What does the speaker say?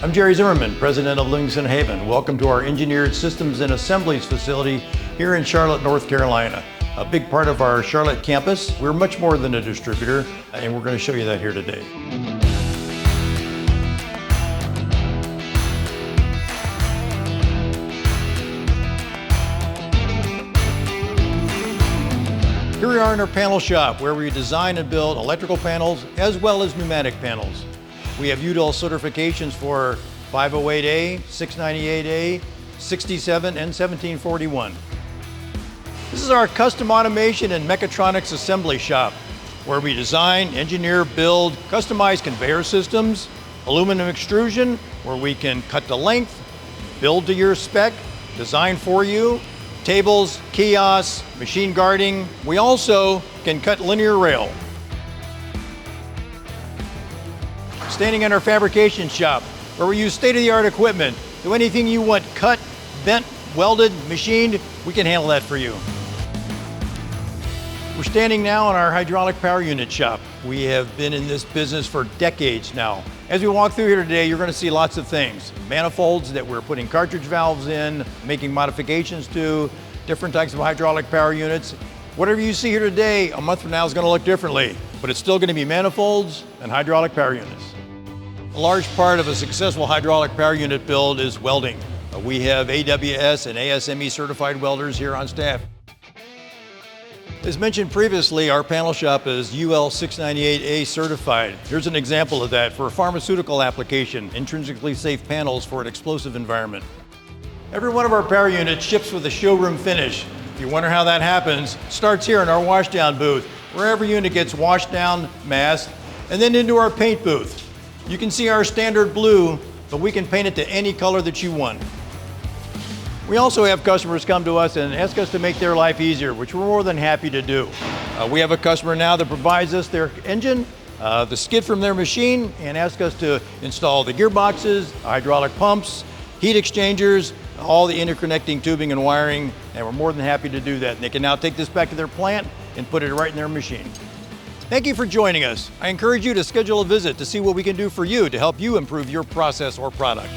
I'm Jerry Zimmerman, President of Livingston Haven. Welcome to our Engineered Systems and Assemblies facility here in Charlotte, North Carolina. A big part of our Charlotte campus. We're much more than a distributor, and we're going to show you that here today. Here we are in our panel shop where we design and build electrical panels as well as pneumatic panels. We have UDL certifications for 508A, 698A, 67, and 1741. This is our custom automation and mechatronics assembly shop where we design, engineer, build, customize conveyor systems, aluminum extrusion where we can cut to length, build to your spec, design for you, tables, kiosks, machine guarding. We also can cut linear rail. Standing in our fabrication shop, where we use state-of-the-art equipment. Do anything you want cut, bent, welded, machined, we can handle that for you. We're standing now in our hydraulic power unit shop. We have been in this business for decades now. As we walk through here today, you're going to see lots of things. Manifolds that we're putting cartridge valves in, making modifications to, different types of hydraulic power units. Whatever you see here today, a month from now is going to look differently, but it's still going to be manifolds and hydraulic power units. A large part of a successful hydraulic power unit build is welding. We have AWS and ASME certified welders here on staff. As mentioned previously, our panel shop is UL 698A certified. Here's an example of that for a pharmaceutical application, intrinsically safe panels for an explosive environment. Every one of our power units ships with a showroom finish. If you wonder how that happens, it starts here in our washdown booth, where every unit gets washed down, masked, and then into our paint booth. You can see our standard blue, but we can paint it to any color that you want. We also have customers come to us and ask us to make their life easier, which we're more than happy to do. We have a customer now that provides us their engine, the skid from their machine, and ask us to install the gearboxes, hydraulic pumps, heat exchangers, all the interconnecting tubing and wiring, and we're more than happy to do that. And they can now take this back to their plant and put it right in their machine. Thank you for joining us. I encourage you to schedule a visit to see what we can do for you to help you improve your process or product.